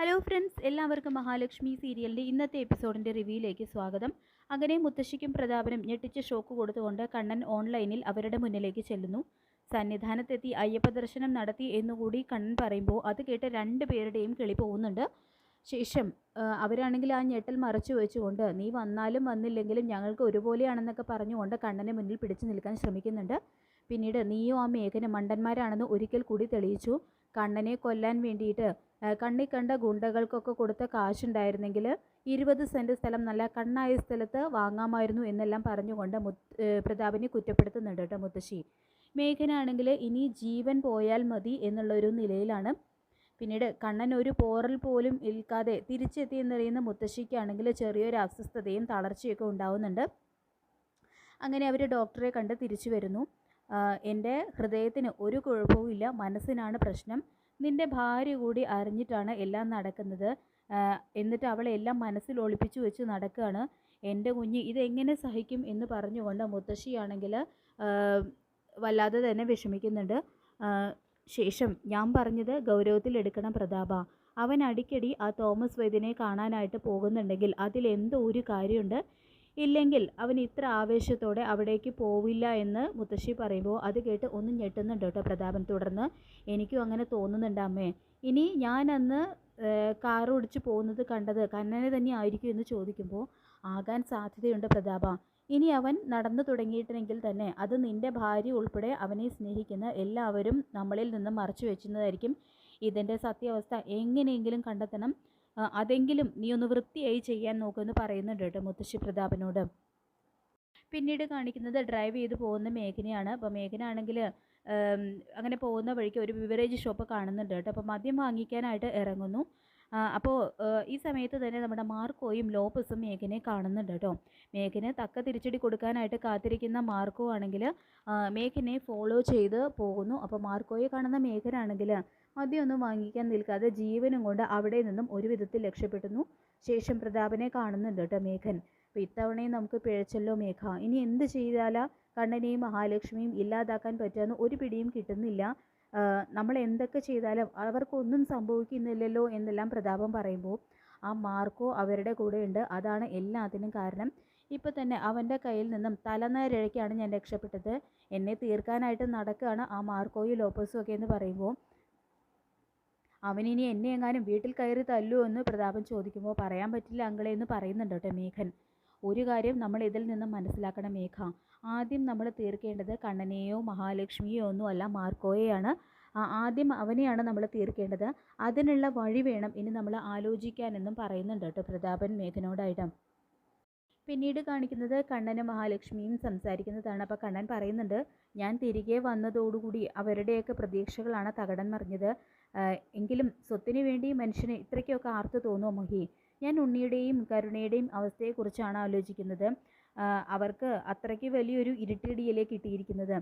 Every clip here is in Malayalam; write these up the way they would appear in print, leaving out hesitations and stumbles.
ഹലോ ഫ്രണ്ട്സ്, എല്ലാവർക്കും മഹാലക്ഷ്മി സീരിയലിൻ്റെ ഇന്നത്തെ എപ്പിസോഡിൻ്റെ റിവ്യൂയിലേക്ക് സ്വാഗതം. അങ്ങനെ മുത്തശ്ശിക്കും പ്രതാപനും ഞെട്ടിച്ച ഷോക്ക് കൊടുത്തുകൊണ്ട് കണ്ണൻ ഓൺലൈനിൽ അവരുടെ മുന്നിലേക്ക് ചെല്ലുന്നു. സന്നിധാനത്തെത്തി അയ്യപ്പ ദർശനം നടത്തി എന്നുകൂടി കണ്ണൻ പറയുമ്പോൾ അത് കേട്ട് രണ്ടുപേരുടെയും കിളി പോകുന്നുണ്ട്. ശേഷം അവരാണെങ്കിൽ ആ ഞെട്ടൽ മറച്ചു വെച്ചുകൊണ്ട് നീ വന്നാലും വന്നില്ലെങ്കിലും ഞങ്ങൾക്ക് ഒരുപോലെയാണെന്നൊക്കെ പറഞ്ഞുകൊണ്ട് കണ്ണനെ മുന്നിൽ പിടിച്ചു നിൽക്കാൻ ശ്രമിക്കുന്നുണ്ട്. പിന്നീട് നീയോ ആ മേഘന മണ്ടന്മാരാണെന്ന് ഒരിക്കൽ കൂടി തെളിയിച്ചു. കണ്ണനെ കൊല്ലാൻ വേണ്ടിയിട്ട് കണ്ണി കണ്ട ഗുണ്ടകൾക്കൊക്കെ കൊടുത്ത കാശുണ്ടായിരുന്നെങ്കിൽ 20 സെൻറ്റ് സ്ഥലം നല്ല കണ്ണായ സ്ഥലത്ത് വാങ്ങാമായിരുന്നു എന്നെല്ലാം പറഞ്ഞുകൊണ്ട് പ്രതാപിനെ കുറ്റപ്പെടുത്തുന്നുണ്ട് കേട്ടോ മുത്തശ്ശി. മേഘനാണെങ്കിൽ ഇനി ജീവൻ പോയാൽ മതി എന്നുള്ളൊരു നിലയിലാണ്. പിന്നീട് കണ്ണൻ ഒരു പോറൽ പോലും ഏൽക്കാതെ തിരിച്ചെത്തിയെന്നറിയുന്ന മുത്തശ്ശിക്കാണെങ്കിൽ ചെറിയൊരു അസ്വസ്ഥതയും തളർച്ചയൊക്കെ ഉണ്ടാവുന്നുണ്ട്. അങ്ങനെ അവർ ഡോക്ടറെ കണ്ട് തിരിച്ചു വരുന്നു. എൻ്റെ ഹൃദയത്തിന് ഒരു കുഴപ്പവും ഇല്ല, മനസ്സിനാണ് പ്രശ്നം. നിൻ്റെ ഭാര്യ കൂടി അറിഞ്ഞിട്ടാണ് എല്ലാം നടക്കുന്നത്. എന്നിട്ട് അവളെല്ലാം മനസ്സിൽ ഒളിപ്പിച്ചു വെച്ച് നടക്കുകയാണ്. എൻ്റെ കുഞ്ഞ് ഇതെങ്ങനെ സഹിക്കും എന്ന് പറഞ്ഞുകൊണ്ട് മുത്തശ്ശിയാണെങ്കിൽ വല്ലാതെ തന്നെ വിഷമിക്കുന്നുണ്ട്. ശേഷം ഞാൻ പറഞ്ഞത് ഗൗരവത്തിലെടുക്കണം പ്രതാപ. അവൻ അടിക്കടി ആ തോമസ് വൈദ്യനെ കാണാനായിട്ട് പോകുന്നുണ്ടെങ്കിൽ അതിലെന്തോ ഒരു കാര്യമുണ്ട്. ഇല്ലെങ്കിൽ അവൻ ഇത്ര ആവേശത്തോടെ അവിടേക്ക് പോവില്ല എന്ന് മുത്തശ്ശി പറയുമ്പോൾ അത് കേട്ട് ഒന്ന് ഞെട്ടുന്നുണ്ട് കേട്ടോ പ്രതാപൻ. തുടർന്ന് എനിക്കും അങ്ങനെ തോന്നുന്നുണ്ട് അമ്മേ. ഇനി ഞാൻ അന്ന് കാർ ഓടിച്ച് പോകുന്നത് കണ്ടത് കണ്ണനെ തന്നെ ആയിരിക്കും എന്ന് ചോദിക്കുമ്പോൾ ആകാൻ സാധ്യതയുണ്ട് പ്രതാപ. ഇനി അവൻ നടന്നു തുടങ്ങിയിട്ടുണ്ടെങ്കിൽ തന്നെ അത് നിൻ്റെ ഭാര്യ ഉൾപ്പെടെ അവനെ സ്നേഹിക്കുന്ന എല്ലാവരും നമ്മളിൽ നിന്ന് മറച്ചു വെച്ചിരുന്നതായിരിക്കും. ഇതിൻ്റെ സത്യാവസ്ഥ എങ്ങനെയെങ്കിലും കണ്ടെത്തണം. അതെങ്കിലും നീ ഒന്ന് വൃത്തിയായി ചെയ്യാൻ നോക്കുമെന്ന് പറയുന്നുണ്ട് കേട്ടോ മുത്തശ്ശി പ്രതാപനോട്. പിന്നീട് കാണിക്കുന്നത് ഡ്രൈവ് ചെയ്ത് പോകുന്ന മേഘനയാണ്. അപ്പോൾ മേഘന ആണെങ്കിൽ അങ്ങനെ പോകുന്ന വഴിക്ക് ഒരു ബിവറേജ് ഷോപ്പ് കാണുന്നുണ്ട് കേട്ടോ. അപ്പോൾ മദ്യം വാങ്ങിക്കാനായിട്ട് ഇറങ്ങുന്നു. അപ്പോൾ ഈ സമയത്ത് തന്നെ നമ്മുടെ മാർക്കോയും ലോപ്പസും മേഘനെ കാണുന്നുണ്ട് കേട്ടോ. മേഘന് തക്ക തിരിച്ചടി കൊടുക്കാനായിട്ട് കാത്തിരിക്കുന്ന മാർക്കോ ആണെങ്കിൽ മേഘനെ ഫോളോ ചെയ്ത് പോകുന്നു. അപ്പോൾ മാർക്കോയെ കാണുന്ന മേഘനാണെങ്കിൽ മദ്യമൊന്നും വാങ്ങിക്കാൻ നിൽക്കാതെ ജീവനും കൊണ്ട് അവിടെ നിന്നും ഒരു വിധത്തിൽ രക്ഷപ്പെടുന്നു. ശേഷം പ്രതാപനെ കാണുന്നുണ്ട് കേട്ടോ മേഘൻ. അപ്പോൾ ഇത്തവണയും നമുക്ക് പിഴച്ചല്ലോ മേഘ, ഇനി എന്ത് ചെയ്താലാ കണ്ണനെയും മഹാലക്ഷ്മിയും ഇല്ലാതാക്കാൻ പറ്റുമെന്ന് ഒരു പിടിയും കിട്ടുന്നില്ല. നമ്മൾ എന്തൊക്കെ ചെയ്താലും അവർക്കൊന്നും സംഭവിക്കുന്നില്ലല്ലോ എന്നെല്ലാം പ്രതാപം പറയുമ്പോൾ ആ മാർക്കോ അവരുടെ കൂടെ ഉണ്ട്. അതാണ് എല്ലാത്തിനും കാരണം. ഇപ്പോൾ തന്നെ അവൻ്റെ കയ്യിൽ നിന്നും തലനേരഴയ്ക്കാണ് ഞാൻ രക്ഷപ്പെട്ടത്. എന്നെ തീർക്കാനായിട്ട് നടക്കുകയാണ് ആ മാർക്കോയും ലോപ്പസും ഒക്കെ എന്ന് പറയുമ്പോൾ അവനിനി എന്നെ എങ്ങാനും വീട്ടിൽ കയറി തല്ലുമോ എന്ന് പ്രതാപൻ ചോദിക്കുമ്പോൾ പറയാൻ പറ്റില്ല അങ്കളെ എന്ന് പറയുന്നുണ്ട് കേട്ടോ മേഘൻ. ഒരു കാര്യം നമ്മൾ ഇതിൽ നിന്നും മനസ്സിലാക്കണം മേഘ, ആദ്യം നമ്മൾ തീർക്കേണ്ടത് കണ്ണനെയോ മഹാലക്ഷ്മിയോ ഒന്നുമല്ല മാർക്കോയെയാണ്. ആദ്യം അവനെയാണ് നമ്മൾ തീർക്കേണ്ടത്. അതിനുള്ള വഴി വേണം ഇനി നമ്മൾ ആലോചിക്കാനെന്നും പറയുന്നുണ്ട് കേട്ടോ പ്രതാപൻ മേഘനോടായിട്ട്. പിന്നീട് കാണിക്കുന്നത് കണ്ണനും മഹാലക്ഷ്മിയും സംസാരിക്കുന്നതാണ്. അപ്പോൾ കണ്ണൻ പറയുന്നുണ്ട്, ഞാൻ തിരികെ വന്നതോടുകൂടി അവരുടെയൊക്കെ പ്രതീക്ഷകളാണ് തകിടം മറിഞ്ഞത്. എങ്കിലും സ്വത്തിന് വേണ്ടി മനുഷ്യന് ഇത്രയ്ക്കൊക്കെ ആർത്ത് തോന്നുമോ മഹി? ഞാൻ ഉണ്ണിയുടെയും കരുണയുടെയും അവസ്ഥയെക്കുറിച്ചാണ് ആലോചിക്കുന്നത്. അവർക്ക് അത്രയ്ക്ക് വലിയൊരു ഇരുട്ടിടിയിലേക്ക് കിട്ടിയിരിക്കുന്നത്.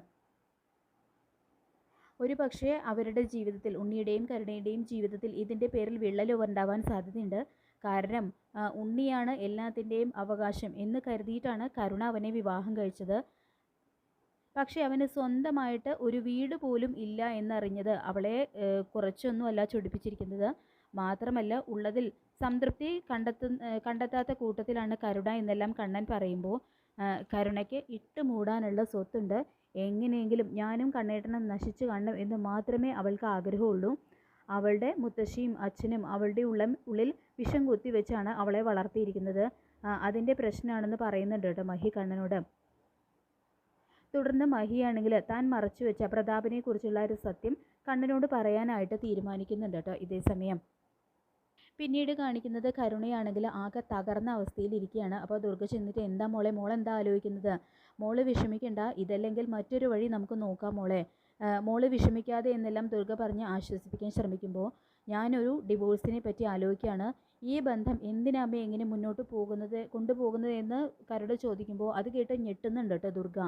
ഒരു പക്ഷേ അവരുടെ ജീവിതത്തിൽ, ഉണ്ണിയുടെയും കരുണയുടെയും ജീവിതത്തിൽ ഇതിൻ്റെ പേരിൽ വിള്ളലുണ്ടാവാൻ സാധ്യതയുണ്ട്. കാരണം ഉണ്ണിയാണ് എല്ലാത്തിൻ്റെയും അവകാശം എന്ന് കരുതിയിട്ടാണ് കരുണ അവനെ വിവാഹം കഴിച്ചത്. പക്ഷേ അവന് സ്വന്തമായിട്ട് ഒരു വീട് പോലും ഇല്ല എന്നറിഞ്ഞത് അവളെ കുറച്ചൊന്നുമല്ല ചൊടിപ്പിച്ചിരിക്കുന്നത്. മാത്രമല്ല ഉള്ളതിൽ സംതൃപ്തി കണ്ടെത്താത്ത കൂട്ടത്തിലാണ് കരുണ എന്നെല്ലാം കണ്ണൻ പറയുമ്പോൾ കരുണയ്ക്ക് ഇട്ട് മൂടാനുള്ള സ്വത്തുണ്ട്. എങ്ങനെയെങ്കിലും ഞാനും കണ്ണേട്ടനും നശിച്ചു കാണണം എന്ന് മാത്രമേ അവൾക്ക് ആഗ്രഹമുള്ളൂ. അവളുടെ മുത്തശ്ശിയും അച്ഛനും അവളുടെ ഉള്ളിൽ വിഷം കുത്തിവെച്ചാണ് അവളെ വളർത്തിയിരിക്കുന്നത്. അതിൻ്റെ പ്രശ്നമാണെന്ന് പറയുന്നുണ്ട് കേട്ടോ മഹി കണ്ണനോട്. തുടർന്ന് മഹിയാണെങ്കിൽ താൻ മറച്ചു വെച്ച പ്രതാപനെ കുറിച്ചുള്ള ഒരു സത്യം കണ്ണനോട് പറയാനായിട്ട് തീരുമാനിക്കുന്നുണ്ട് കേട്ടോ ഇതേ സമയം. പിന്നീട് കാണിക്കുന്നത് കരുണയാണെങ്കിൽ ആകെ തകർന്ന അവസ്ഥയിൽ ഇരിക്കുകയാണ്. അപ്പോൾ ദുർഗ ചെന്നിട്ട് എന്താ മോളെന്താ ആലോചിക്കുന്നത്? മോള് വിഷമിക്കണ്ട, ഇതല്ലെങ്കിൽ മറ്റൊരു വഴി നമുക്ക് നോക്കാം മോള് വിഷമിക്കാതെ എന്നെല്ലാം ദുർഗ പറഞ്ഞ് ആശ്വസിപ്പിക്കാൻ ശ്രമിക്കുമ്പോൾ ഞാനൊരു ഡിവോഴ്സിനെ പറ്റി ആലോചിക്കുകയാണ്. ഈ ബന്ധം എന്തിനാമ്മേ എങ്ങനെ മുന്നോട്ട് കൊണ്ടുപോകുന്നത് എന്ന് കരുണ ചോദിക്കുമ്പോൾ അത് കേട്ട് ഞെട്ടുന്നുണ്ട് കേട്ടോ ദുർഗ.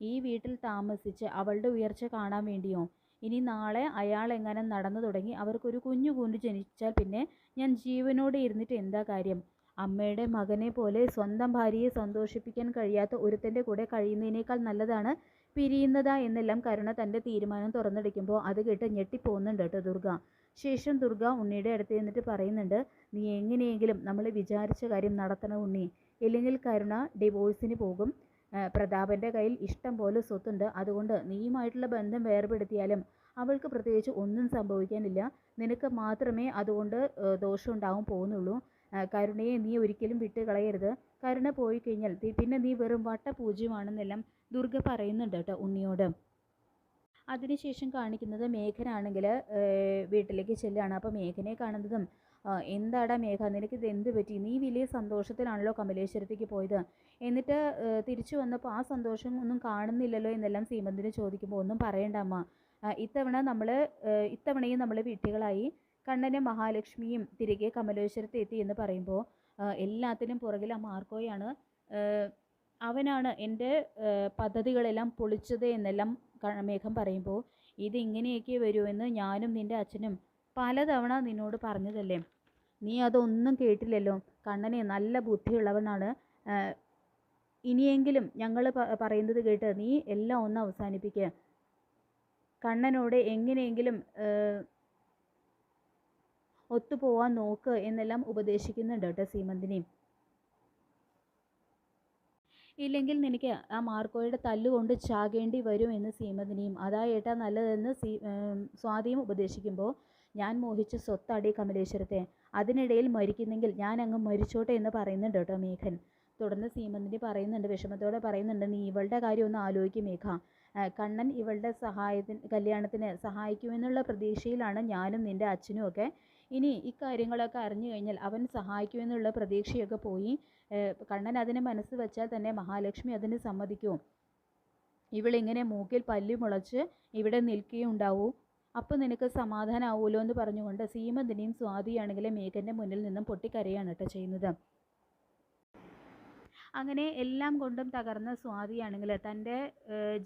ഈ വീട്ടിൽ താമസിച്ച് അവളുടെ ഉയർച്ച കാണാൻ വേണ്ടിയോ? ഇനി നാളെ അയാൾ എങ്ങനെ നടന്നു തുടങ്ങി അവർക്കൊരു കുഞ്ഞു കൂടി ജനിച്ചാൽ പിന്നെ ഞാൻ ജീവനോടെ ഇരുന്നിട്ട് എന്താ കാര്യം? അമ്മയുടെ മകനെ പോലെ സ്വന്തം ഭാര്യയെ സന്തോഷിപ്പിക്കാൻ കഴിയാത്ത ഒരുത്തൻ്റെ കൂടെ കഴിയുന്നതിനേക്കാൾ നല്ലതാണ് പിരിയുന്നതാ എന്നെല്ലാം കരുണ തൻ്റെ തീരുമാനം തുറന്നടിക്കുമ്പോൾ അത് കേട്ട് ഞെട്ടിപ്പോകുന്നുണ്ട് കേട്ടോ ദുർഗ. ശേഷം ദുർഗ ഉണ്ണിയുടെ അടുത്ത് നിന്നിട്ട് പറയുന്നുണ്ട്, നീ എങ്ങനെയെങ്കിലും നമ്മൾ വിചാരിച്ച കാര്യം നടത്തണം ഉണ്ണി, ഇല്ലെങ്കിൽ കരുണ ഡിവോഴ്സിന് പോകും. പ്രതാപൻ്റെ കയ്യിൽ ഇഷ്ടം പോലെ സ്വത്തുണ്ട്, അതുകൊണ്ട് നീയുമായിട്ടുള്ള ബന്ധം വേർപെടുത്തിയാലും അവൾക്ക് പ്രത്യേകിച്ച് ഒന്നും സംഭവിക്കാനില്ല. നിനക്ക് മാത്രമേ അതുകൊണ്ട് ദോഷം ഉണ്ടാവാൻ പോകുന്നുള്ളൂ. കരുണയെ നീ ഒരിക്കലും വിട്ട് കളയരുത്. കരുണ പോയി കഴിഞ്ഞാൽ പിന്നെ നീ വെറും വട്ടപൂജ്യമാണെന്നെല്ലാം ദുർഗ പറയുന്നുണ്ട് കേട്ടോ ഉണ്ണിയോട്. അതിനുശേഷം കാണിക്കുന്നത് മേഘനാണെങ്കിൽ വീട്ടിലേക്ക് ചെല്ലുകയാണ്. അപ്പോൾ മേഘനെ കാണുന്നതും, എന്താടാ മേഘ, നിനക്കിത് എന്ത് പറ്റി? നീ വലിയ സന്തോഷത്തിലാണല്ലോ കമലേശ്വരത്തേക്ക് പോയത്, എന്നിട്ട് തിരിച്ചു വന്നപ്പോൾ ആ സന്തോഷം ഒന്നും കാണുന്നില്ലല്ലോ എന്നെല്ലാം സീമന്തിന് ചോദിക്കുമ്പോൾ, ഒന്നും പറയണ്ട അമ്മ, ഇത്തവണയും നമ്മൾ വീട്ടുകളായി. കണ്ണനും മഹാലക്ഷ്മിയും തിരികെ കമലേശ്വരത്ത് എത്തി എന്ന് പറയുമ്പോൾ, എല്ലാത്തിനും പുറകിൽ ആ മാർക്കോയാണ്, അവനാണ് എൻ്റെ പദ്ധതികളെല്ലാം പൊളിച്ചത് എന്നെല്ലാം മേഘം പറയുമ്പോൾ, ഇതിങ്ങനെയൊക്കെ വരുമെന്ന് ഞാനും നിൻ്റെ അച്ഛനും പലതവണ നിന്നോട് പറഞ്ഞതല്ലേ, നീ അതൊന്നും കേട്ടില്ലല്ലോ. കണ്ണനെ നല്ല ബുദ്ധിയുള്ളവനാണ്. ഇനിയെങ്കിലും ഞങ്ങൾ പറയുന്നത് കേട്ട് നീ എല്ലാം ഒന്ന് അവസാനിപ്പിക്കുക. കണ്ണനോട് എങ്ങനെയെങ്കിലും ഒത്തുപോവാൻ നോക്ക് എന്നെല്ലാം ഉപദേശിക്കുന്നുണ്ട് കേട്ടോ സീമന്തിനെയും. ഇല്ലെങ്കിൽ നിനക്ക് ആ മാർക്കോയുടെ തല്ലുകൊണ്ട് ചാകേണ്ടി വരും എന്ന് സീമന്തിനെയും. അതാ ഏട്ടാ നല്ലതെന്ന് സ്വാതിയും ഉപദേശിക്കുമ്പോൾ, ഞാൻ മോഹിച്ച സ്വത്താടി കമലേശ്വരത്തെ, അതിനിടയിൽ മരിക്കുന്നെങ്കിൽ ഞാൻ അങ്ങ് മരിച്ചോട്ടെ എന്ന് പറയുന്നുണ്ട് കേട്ടോ മേഘൻ. തുടർന്ന് സീമന്തിനി പറയുന്നുണ്ട്, വിഷമത്തോടെ പറയുന്നുണ്ട്, നീ ഇവളുടെ കാര്യം ഒന്ന് ആലോചിക്കും മേഘ. കണ്ണൻ ഇവളുടെ കല്യാണത്തിന് സഹായിക്കുമെന്നുള്ള പ്രതീക്ഷയിലാണ് ഞാനും നിൻ്റെ അച്ഛനും ഒക്കെ. ഇനി ഇക്കാര്യങ്ങളൊക്കെ അറിഞ്ഞു കഴിഞ്ഞാൽ അവൻ സഹായിക്കുമെന്നുള്ള പ്രതീക്ഷയൊക്കെ പോയി. കണ്ണൻ അതിന് മനസ്സ് വെച്ചാൽ തന്നെ മഹാലക്ഷ്മി അതിന് സമ്മതിക്കുമോ? ഇവളിങ്ങനെ മൂക്കിൽ പല്ലി മുളച്ച് ഇവിടെ നിൽക്കുകയുണ്ടാവൂ, അപ്പോൾ നിനക്ക് സമാധാനമാവുമല്ലോ എന്ന് പറഞ്ഞുകൊണ്ട് സീമന്തിനിയും സ്വാതിയാണെങ്കിൽ മേഘൻ്റെ മുന്നിൽ നിന്നും പൊട്ടിക്കരയാണ് കേട്ടോ ചെയ്യുന്നത്. അങ്ങനെ എല്ലാം കൊണ്ടും തകർന്ന സ്വാതിയാണെങ്കിൽ തൻ്റെ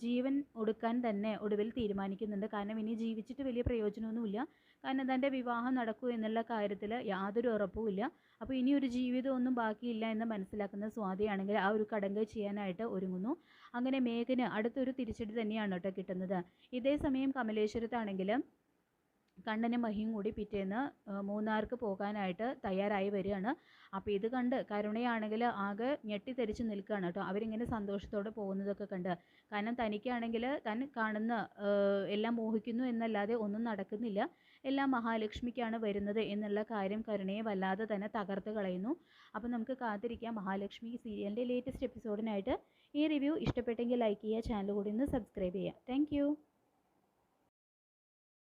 ജീവൻ ഒടുക്കാൻ തന്നെ ഒടുവിൽ തീരുമാനിക്കുന്നുണ്ട്. കാരണം ഇനി ജീവിച്ചിട്ട് വലിയ പ്രയോജനമൊന്നുമില്ല. കാരണം തൻ്റെ വിവാഹം നടക്കൂ എന്നുള്ള കാര്യത്തിൽ യാതൊരു ഉറപ്പുമില്ല. അപ്പോൾ ഇനി ഒരു ജീവിതമൊന്നും ബാക്കിയില്ല എന്ന് മനസ്സിലാക്കുന്ന സ്വാതിയാണെങ്കിൽ ആ ഒരു കടങ്കൈ ചെയ്യാനായിട്ട് ഒരുങ്ങുന്നു. അങ്ങനെ മേഘന് അടുത്തൊരു തിരിച്ചടി തന്നെയാണ് കേട്ടോ കിട്ടുന്നത്. ഇതേ സമയം കമലേശ്വരത്താണെങ്കിൽ കണ്ണനും മഹിയും കൂടി പിറ്റേന്ന് മൂന്നാർക്ക് പോകാനായിട്ട് തയ്യാറായി വരികയാണ്. അപ്പോൾ ഇത് കണ്ട് കരുണയാണെങ്കിൽ ആകെ ഞെട്ടിത്തെറിച്ച് നിൽക്കുകയാണ് കേട്ടോ. അവരിങ്ങനെ സന്തോഷത്തോടെ പോകുന്നതൊക്കെ കണ്ട്. കാരണം തനിക്കാണെങ്കിൽ താൻ കാണുന്ന എല്ലാം മോഹിക്കുന്നു എന്നല്ലാതെ ഒന്നും നടക്കുന്നില്ല, എല്ലാം മഹാലക്ഷ്മിക്കാണ് വരുന്നത് എന്നുള്ള കാര്യം കരുണയെ വല്ലാതെ തന്നെ തകർത്ത് കളയുന്നു. അപ്പോൾ നമുക്ക് കാത്തിരിക്കാം മഹാലക്ഷ്മി സീരിയലിൻ്റെ ലേറ്റസ്റ്റ് എപ്പിസോഡിനായിട്ട്. ഈ റിവ്യൂ ഇഷ്ടപ്പെട്ടെങ്കിൽ ലൈക്ക് ചെയ്യുക, ചാനൽ കൂടി ഒന്ന് സബ്സ്ക്രൈബ് ചെയ്യുക. താങ്ക്